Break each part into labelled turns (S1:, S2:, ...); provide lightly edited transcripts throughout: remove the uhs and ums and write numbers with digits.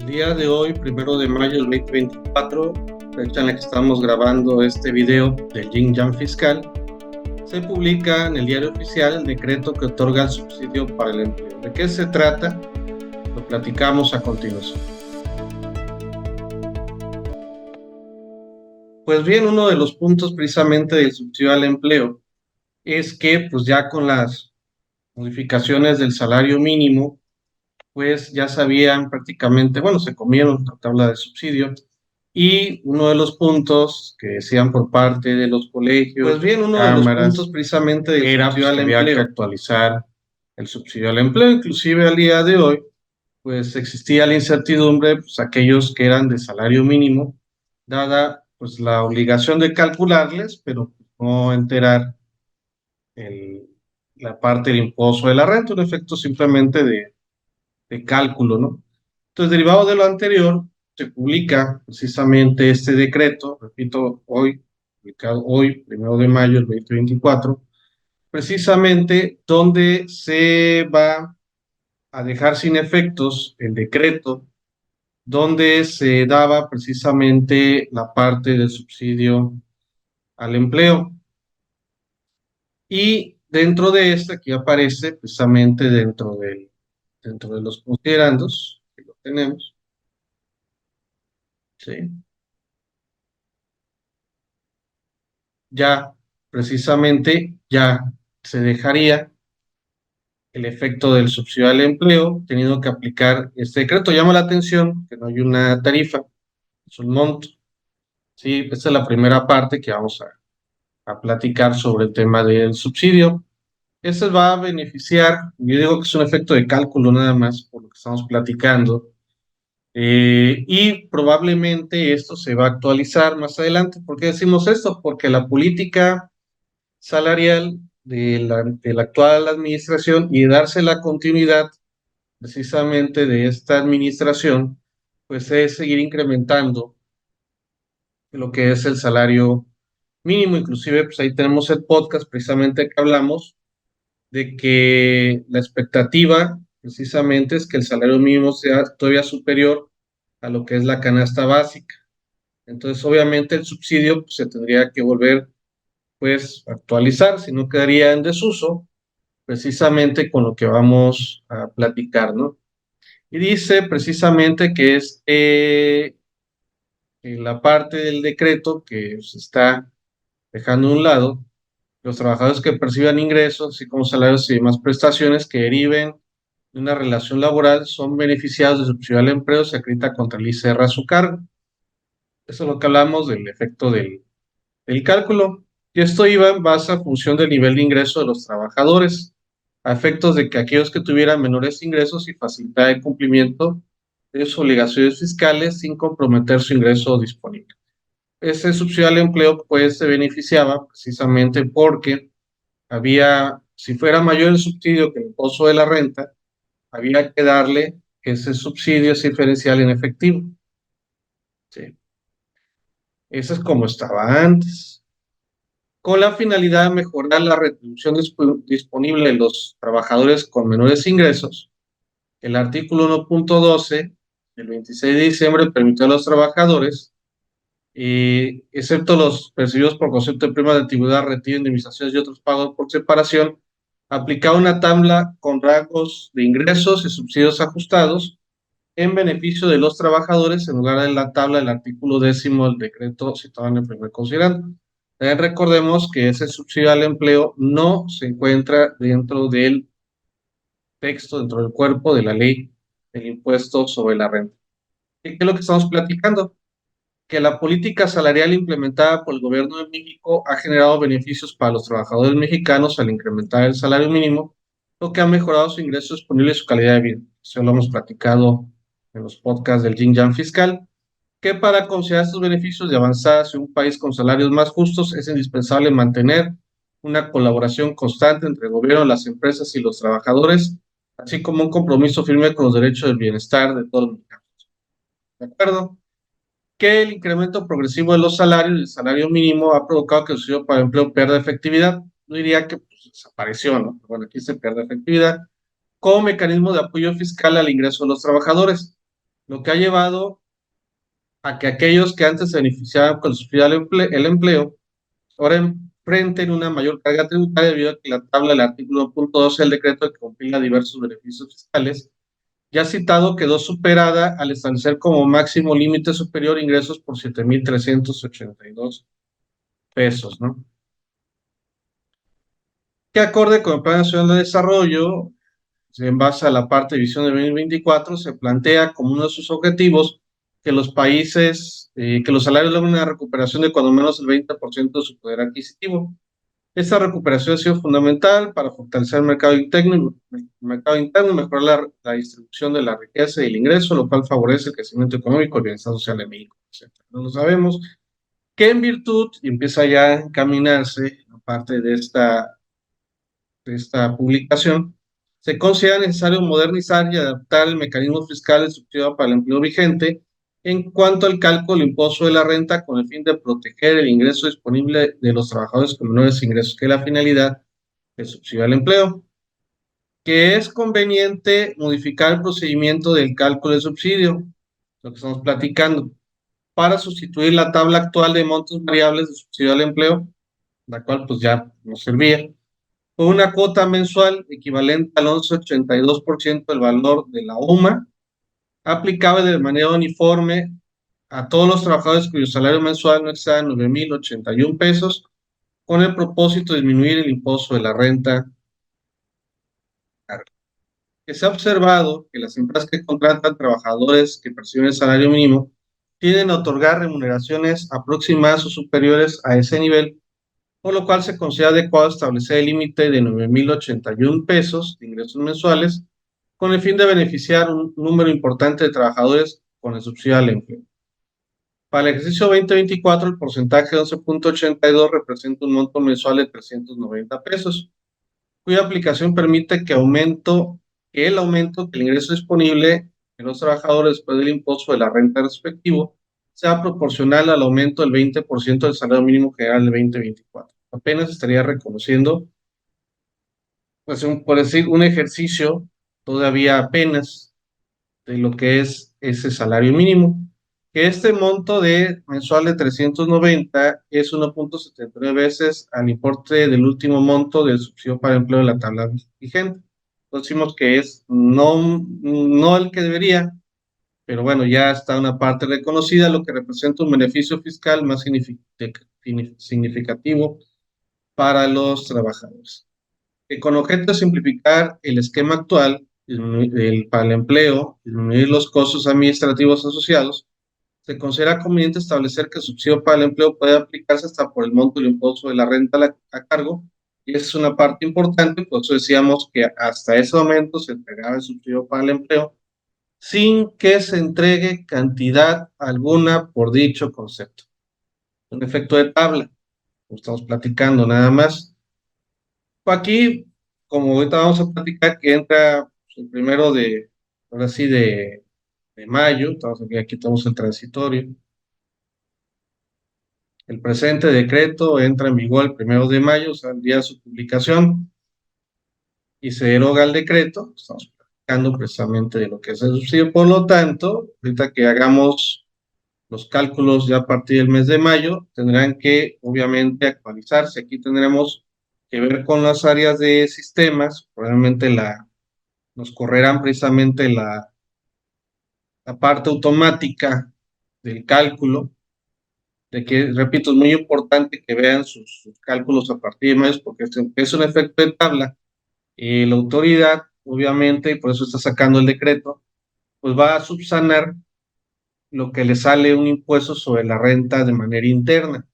S1: El día de hoy, 1 de mayo del 2024, fecha en la que estamos grabando este video del Yin Yang Fiscal, se publica en el Diario Oficial el decreto que otorga el subsidio para el empleo. ¿De qué se trata? Lo platicamos a continuación. Pues bien, uno de los puntos precisamente del subsidio al empleo es que pues ya con las modificaciones del salario mínimo, pues ya sabían prácticamente, bueno, se comieron la tabla de subsidio. Y uno de los puntos que decían por parte de los colegios, pues bien, uno de los puntos precisamente del
S2: era
S1: subsidio al
S2: que había
S1: empleo,
S2: que
S1: actualizar el subsidio al empleo. Inclusive al día de hoy, pues existía la incertidumbre, pues aquellos que eran de salario mínimo, dada pues la obligación de calcularles, pero no enterar el, la parte del impuesto de la renta, un efecto simplemente de cálculo, ¿no? Entonces, derivado de lo anterior, se publica precisamente este decreto, repito, hoy, publicado hoy, 1 de mayo del 2024, precisamente donde se va a dejar sin efectos el decreto donde se daba precisamente la parte del subsidio al empleo. Y dentro de este, aquí aparece precisamente dentro de los considerandos, que lo tenemos, ¿sí? Ya precisamente ya se dejaría el efecto del subsidio al empleo, teniendo que aplicar este decreto. Llama la atención que no hay una tarifa, es un monto. Sí, esta es la primera parte que vamos a platicar sobre el tema del subsidio. Este va a beneficiar, yo digo que es un efecto de cálculo nada más, por lo que estamos platicando, y probablemente esto se va a actualizar más adelante. ¿Por qué decimos esto? Porque la política salarial de la actual administración y darse la continuidad precisamente de esta administración, pues es seguir incrementando lo que es el salario mínimo. Inclusive, pues ahí tenemos el podcast precisamente que hablamos de que la expectativa precisamente es que el salario mínimo sea todavía superior a lo que es la canasta básica. Entonces, obviamente el subsidio pues, se tendría que volver pues actualizar, si no quedaría en desuso precisamente con lo que vamos a platicar, ¿no? Y dice precisamente que es en la parte del decreto que se está dejando a un lado, los trabajadores que perciban ingresos, así como salarios y demás prestaciones que deriven de una relación laboral, son beneficiados de subsidio al empleo, se acredita contra el ICR a su cargo. Eso es lo que hablamos del efecto del cálculo. Y esto iba en base a función del nivel de ingreso de los trabajadores, a efectos de que aquellos que tuvieran menores ingresos y facilitar el cumplimiento de sus obligaciones fiscales sin comprometer su ingreso disponible. Ese subsidio al empleo pues se beneficiaba precisamente porque había, si fuera mayor el subsidio que el impuesto de la renta, había que darle ese subsidio, ese diferencial en efectivo. ¿Sí? Eso es como estaba antes, con la finalidad de mejorar la retribución disponible de los trabajadores con menores ingresos. El artículo 1.12 del 26 de diciembre permitió a los trabajadores, excepto los percibidos por concepto de prima de antigüedad, retiro, indemnizaciones y otros pagos por separación, aplicar una tabla con rangos de ingresos y subsidios ajustados en beneficio de los trabajadores en lugar de la tabla del artículo 10 del decreto citado en el primer considerando. También recordemos que ese subsidio al empleo no se encuentra dentro del texto, dentro del cuerpo de la ley del impuesto sobre la renta. ¿Qué es lo que estamos platicando? Que la política salarial implementada por el gobierno de México ha generado beneficios para los trabajadores mexicanos al incrementar el salario mínimo, lo que ha mejorado su ingreso disponible y su calidad de vida. Eso lo hemos platicado en los podcasts del Yin Yang Fiscal, que para considerar estos beneficios de avanzar hacia un país con salarios más justos es indispensable mantener una colaboración constante entre el gobierno, las empresas y los trabajadores, así como un compromiso firme con los derechos del bienestar de todos los mexicanos. ¿De acuerdo? Que el incremento progresivo de los salarios y el salario mínimo ha provocado que el subsidio para el empleo pierda efectividad. No diría que pues, desapareció, ¿no? Pero bueno, aquí se pierde efectividad como mecanismo de apoyo fiscal al ingreso de los trabajadores. lo que ha llevado a que aquellos que antes se beneficiaban con el subsidio al el empleo, ahora enfrenten una mayor carga tributaria debido a que la tabla del artículo 1.12 del decreto que compila diversos beneficios fiscales ya citado quedó superada al establecer como máximo límite superior ingresos por 7,382 pesos, ¿no? Que acorde con el Plan Nacional de Desarrollo, en base a la parte de visión de 2024, se plantea como uno de sus objetivos que los países, que los salarios logren una recuperación de cuando menos el 20% de su poder adquisitivo. Esta recuperación ha sido fundamental para fortalecer el mercado interno y mejorar la distribución de la riqueza y el ingreso, lo cual favorece el crecimiento económico y el bienestar social en México, etcétera. No lo sabemos que en virtud, y empieza ya a encaminarse, aparte de esta publicación, se considera necesario modernizar y adaptar el mecanismo fiscal subsidiado para el empleo vigente en cuanto al cálculo del impuesto de la renta con el fin de proteger el ingreso disponible de los trabajadores con menores ingresos, que es la finalidad del subsidio al empleo, que es conveniente modificar el procedimiento del cálculo del subsidio, lo que estamos platicando, para sustituir la tabla actual de montos variables de subsidio al empleo, la cual pues ya no servía, con una cuota mensual equivalente al 11,82% del valor de la UMA, aplicable de manera uniforme a todos los trabajadores cuyo salario mensual no exceda 9,081 pesos, con el propósito de disminuir el impuesto de la renta. Que se ha observado que las empresas que contratan trabajadores que perciben el salario mínimo tienden a otorgar remuneraciones aproximadas o superiores a ese nivel, por lo cual se considera adecuado establecer el límite de 9,081 pesos de ingresos mensuales con el fin de beneficiar un número importante de trabajadores con el subsidio al empleo. Para el ejercicio 2024, el porcentaje de 11,82 representa un monto mensual de 390 pesos, cuya aplicación permite que el aumento del ingreso disponible de los trabajadores después del impuesto de la renta respectivo sea proporcional al aumento del 20% del salario mínimo general del 2024. Apenas estaría reconociendo, pues, por decir, un ejercicio todavía apenas de lo que es ese salario mínimo, que este monto de mensual de 390 es 1,79 veces al importe del último monto del subsidio para empleo de la tabla vigente. Entonces decimos que es no el que debería, pero bueno, ya está una parte reconocida, lo que representa un beneficio fiscal más significativo para los trabajadores. Con objeto de simplificar el esquema actual para el empleo, disminuir los costos administrativos asociados, se considera conveniente establecer que el subsidio para el empleo puede aplicarse hasta por el monto del impuesto de la renta a cargo, y esa es una parte importante, por eso decíamos que hasta ese momento se entregaba el subsidio para el empleo sin que se entregue cantidad alguna por dicho concepto. Un efecto de tabla, como estamos platicando nada más. Aquí, como ahorita vamos a platicar, que entra el primero ahora sí, de mayo, aquí tenemos el transitorio. El presente decreto entra en vigor el 1 de mayo, o sea, el día de su publicación, y se deroga el decreto. Estamos platicando precisamente de lo que es el subsidio. Por lo tanto, ahorita que hagamos los cálculos ya a partir del mes de mayo, tendrán que obviamente actualizarse. Aquí tendremos que ver con las áreas de sistemas, probablemente nos correrán precisamente la parte automática del cálculo, de que, repito, es muy importante que vean sus cálculos a partir de mayo, porque es un efecto de tabla. La autoridad, obviamente, y por eso está sacando el decreto, pues va a subsanar lo que le sale un impuesto sobre la renta de manera interna,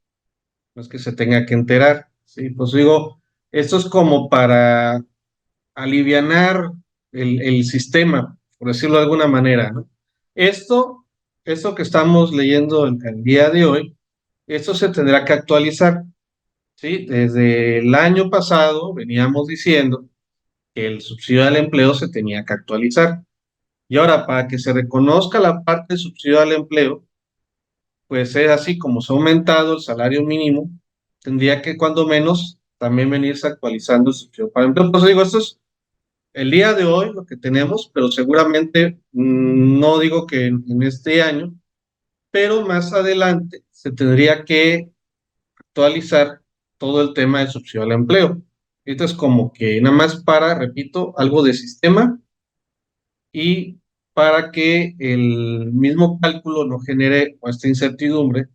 S1: no es que se tenga que enterar, ¿sí? Pues digo, esto es como para alivianar el sistema, por decirlo de alguna manera, ¿no? Esto, esto que estamos leyendo el día de hoy, esto se tendrá que actualizar, ¿sí? Desde el año pasado veníamos diciendo que el subsidio al empleo se tenía que actualizar. Y ahora, para que se reconozca la parte de subsidio al empleo, pues es así como se ha aumentado el salario mínimo, tendría que cuando menos también venirse actualizando el subsidio para el empleo. Pues digo, esto es el día de hoy lo que tenemos, pero seguramente no digo que en este año, pero más adelante se tendría que actualizar todo el tema del subsidio al empleo. Esto es como que nada más para, repito, algo de sistema y para que el mismo cálculo no genere esta incertidumbre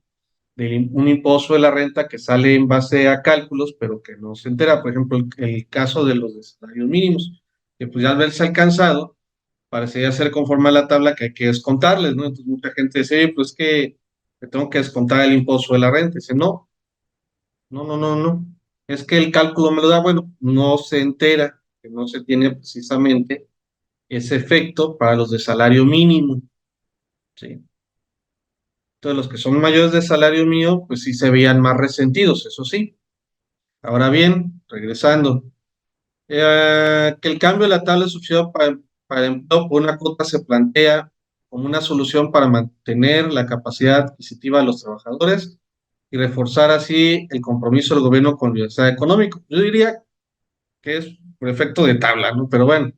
S1: de un impuesto de la renta que sale en base a cálculos, pero que no se entera. Por ejemplo, el caso de los de salarios mínimos, que pues ya al verse alcanzado, parecería ser conforme a la tabla que hay que descontarles, ¿no? Entonces mucha gente dice, "Oye, pues que me tengo que descontar el impuesto de la renta". Dice, no, no, no, no, no. Es que el cálculo me lo da, bueno, no se entera, que no se tiene precisamente ese efecto para los de salario mínimo, ¿sí? Entonces los que son mayores de salario mínimo, pues sí se veían más resentidos, eso sí. Ahora bien, regresando, que el cambio de la tabla de subsidio para empleo por una cuota se plantea como una solución para mantener la capacidad adquisitiva de los trabajadores y reforzar así el compromiso del gobierno con el bienestar económico. Yo diría que es por efecto de tabla, ¿no? Pero bueno,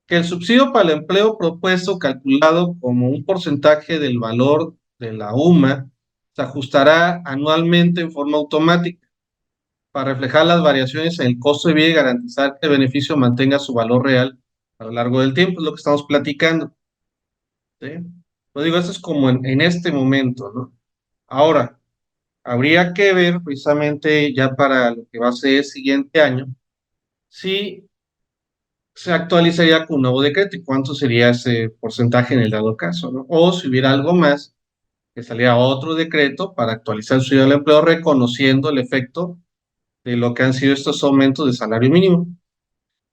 S1: que el subsidio para el empleo propuesto, calculado como un porcentaje del valor de la UMA, se ajustará anualmente en forma automática para reflejar las variaciones en el costo de vida y garantizar que el beneficio mantenga su valor real a lo largo del tiempo, es lo que estamos platicando, ¿sí? Lo digo, esto es como en este momento, ¿no? Ahora, habría que ver precisamente ya para lo que va a ser el siguiente año, si se actualizaría con un nuevo decreto y cuánto sería ese porcentaje en el dado caso, ¿no? O si hubiera algo más, que saliera otro decreto para actualizar su del empleo reconociendo el efecto de lo que han sido estos aumentos de salario mínimo.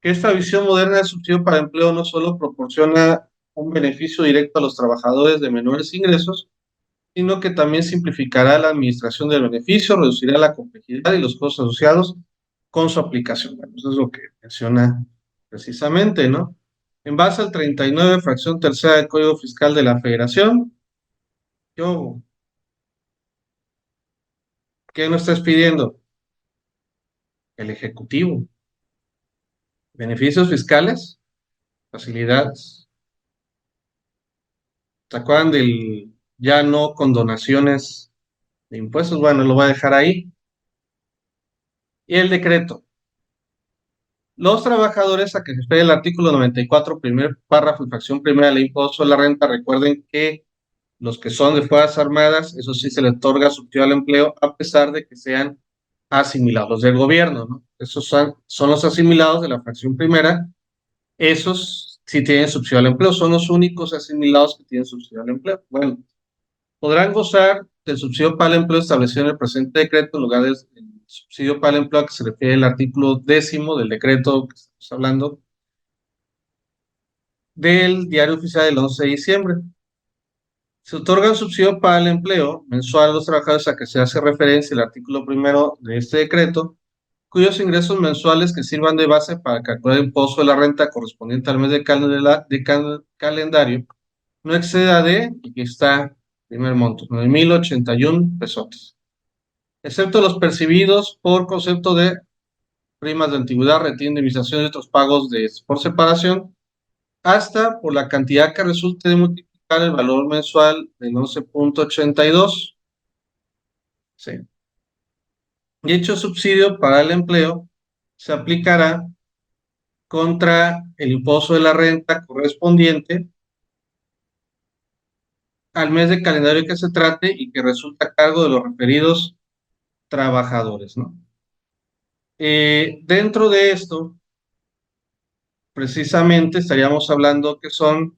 S1: Que esta visión moderna del subsidio para empleo no solo proporciona un beneficio directo a los trabajadores de menores ingresos, sino que también simplificará la administración del beneficio, reducirá la complejidad y los costos asociados con su aplicación. Bueno, eso es lo que menciona precisamente, ¿no? En base al 39, fracción tercera del Código Fiscal de la Federación, yo, ¿qué nos estás pidiendo? El Ejecutivo. Beneficios fiscales, facilidades. ¿Se acuerdan del ya no condonaciones de impuestos? Bueno, lo voy a dejar ahí. Y el decreto. Los trabajadores a que se espere el artículo 94, primer párrafo y fracción primera de la impuesto a la renta, recuerden que los que son de Fuerzas Armadas, eso sí se les otorga subsidio al empleo, a pesar de que sean asimilados los del gobierno, ¿no? Esos son los asimilados de la fracción primera, esos sí tienen subsidio al empleo, son los únicos asimilados que tienen subsidio al empleo. Bueno, podrán gozar del subsidio para el empleo establecido en el presente decreto en lugar del subsidio para el empleo a que se refiere el artículo 10 del decreto que estamos hablando del Diario Oficial del 11 de diciembre. Se otorga un subsidio para el empleo mensual a los trabajadores a que se hace referencia el artículo primero de este decreto, cuyos ingresos mensuales que sirvan de base para calcular el impuesto de la renta correspondiente al mes de calendario no exceda de, y aquí está, primer monto, 9,081 pesos, excepto los percibidos por concepto de primas de antigüedad, retiro, indemnización y otros pagos por separación, hasta por la cantidad que resulte de multiplicar el valor mensual del 11,82. Sí. Dicho subsidio para el empleo se aplicará contra el impuesto de la renta correspondiente al mes de calendario que se trate y que resulta a cargo de los referidos trabajadores, ¿no? Dentro de esto, precisamente estaríamos hablando que son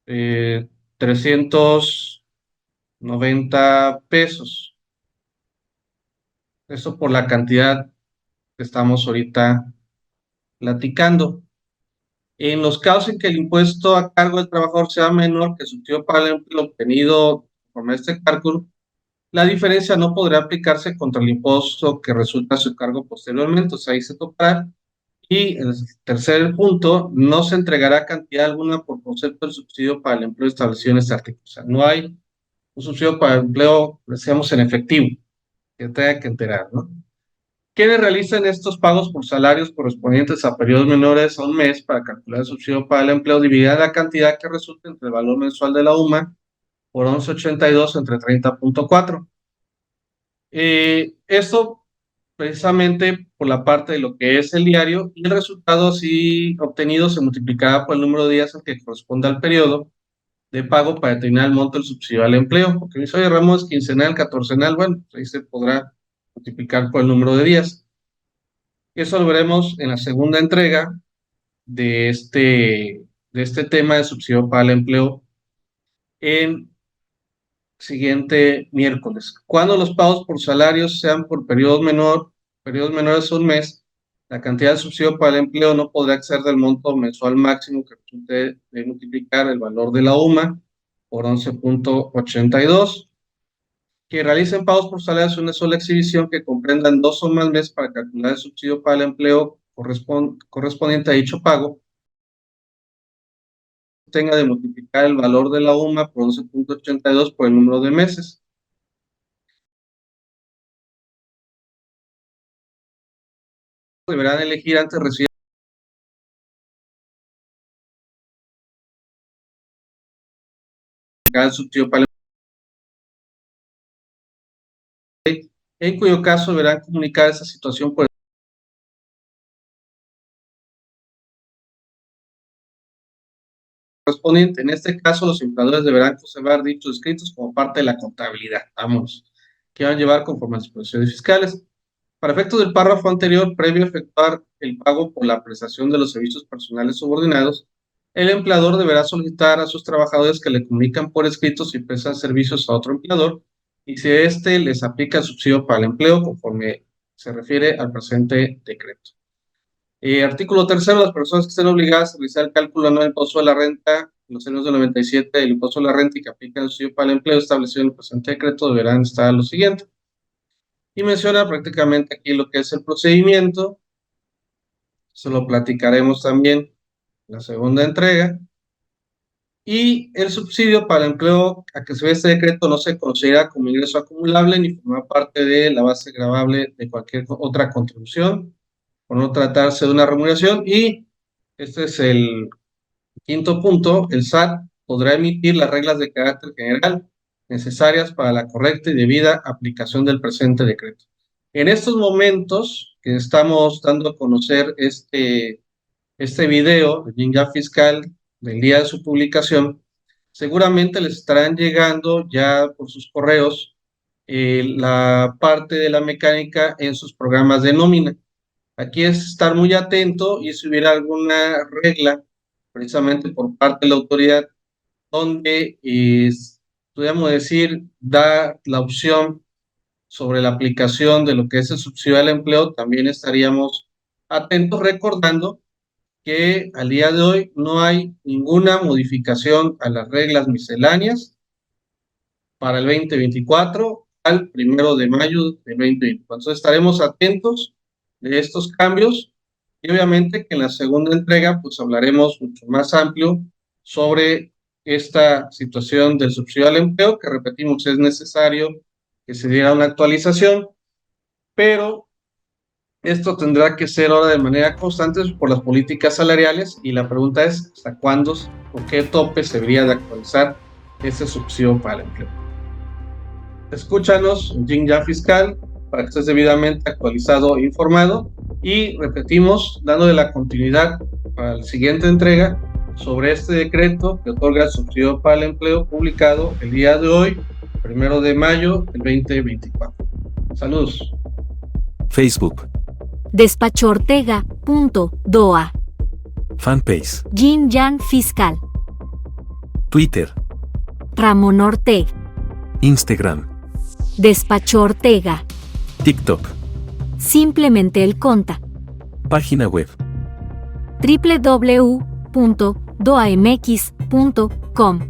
S1: 390 pesos. Eso por la cantidad que estamos ahorita platicando. En los casos en que el impuesto a cargo del trabajador sea menor que su tío para el empleo obtenido conforme a este cálculo, la diferencia no podrá aplicarse contra el impuesto que resulta a su cargo posteriormente, o sea, ahí se topará. Y el tercer punto, no se entregará cantidad alguna por concepto del subsidio para el empleo establecido en este artículo. O sea, no hay un subsidio para el empleo, decíamos, en efectivo, que tenga que enterar, ¿no? quienes realizan estos pagos por salarios correspondientes a periodos menores a un mes para calcular el subsidio para el empleo, dividirán la cantidad que resulta entre el valor mensual de la UMA por 11.82 entre 30.4. Esto precisamente por la parte de lo que es el diario, y el resultado así obtenido se multiplicará por el número de días al que corresponde al periodo de pago para determinar el monto del subsidio al empleo. Porque me dice, oye, Ramos, quincenal, catorcenal, bueno, pues ahí se podrá multiplicar por el número de días. Eso lo veremos en la segunda entrega de este tema de subsidio para el empleo en siguiente miércoles. Cuando los pagos por salarios sean por periodos menores a un mes, la cantidad de subsidio para el empleo no podrá exceder del monto mensual máximo que resulte de multiplicar el valor de la UMA por 11.82. Que realicen pagos por salarios en una sola exhibición que comprendan 2 o más meses para calcular el subsidio para el empleo correspondiente a dicho pago, tenga de multiplicar el valor de la UMA por 11.82 por el número de meses. Deberán elegir antes de recibir el subsidio para el empleo, en cuyo caso deberán comunicar esa situación por correspondiente. En este caso, los empleadores deberán conservar dichos escritos como parte de la contabilidad, vamos, que van a llevar conforme a las disposiciones fiscales. Para efectos del párrafo anterior, previo a efectuar el pago por la prestación de los servicios personales subordinados, el empleador deberá solicitar a sus trabajadores que le comunican por escrito si prestan servicios a otro empleador y si éste les aplica el subsidio para el empleo conforme se refiere al presente decreto. Artículo tercero, las personas que estén obligadas a realizar el cálculo anual del impuesto a la renta, los años del 97, el impuesto a la renta y que aplican el subsidio para el empleo establecido en el presente decreto deberán estar lo siguiente. Y menciona prácticamente aquí lo que es el procedimiento. Se lo platicaremos también en la segunda entrega. Y el subsidio para el empleo a que se ve este decreto no se considera como ingreso acumulable ni forma parte de la base gravable de cualquier otra contribución, por no tratarse de una remuneración. Y este es el quinto punto: el SAT podrá emitir las reglas de carácter general necesarias para la correcta y debida aplicación del presente decreto. En estos momentos que estamos dando a conocer este video de Jinja Fiscal del día de su publicación, seguramente les estarán llegando ya por sus correos la parte de la mecánica en sus programas de nómina. Aquí es estar muy atento y si hubiera alguna regla, precisamente por parte de la autoridad, donde podríamos decir, da la opción sobre la aplicación de lo que es el subsidio al empleo, también estaríamos atentos, recordando que al día de hoy no hay ninguna modificación a las reglas misceláneas para el 2024 al 1 de mayo de 2024. Entonces estaremos atentos de estos cambios y obviamente que en la segunda entrega pues hablaremos mucho más amplio sobre esta situación del subsidio al empleo, que repetimos es necesario que se diera una actualización, pero esto tendrá que ser ahora de manera constante por las políticas salariales y la pregunta es ¿hasta cuándo o qué tope se debería de actualizar este subsidio para el empleo? Escúchanos en Jinja Fiscal para que estés debidamente actualizado e informado, y repetimos, dándole la continuidad para la siguiente entrega sobre este decreto que otorga el subsidio para el empleo publicado el día de hoy, 1 de mayo del 2024. Saludos.
S2: Facebook.
S3: Despachortega.doa.
S2: Fanpage.
S3: Jinja Fiscal.
S2: Twitter.
S3: Ramón Ortega.
S2: Instagram.
S3: Despacho Ortega.
S2: TikTok.
S3: Simplemente el conta.
S2: Página web.
S3: www.doamx.com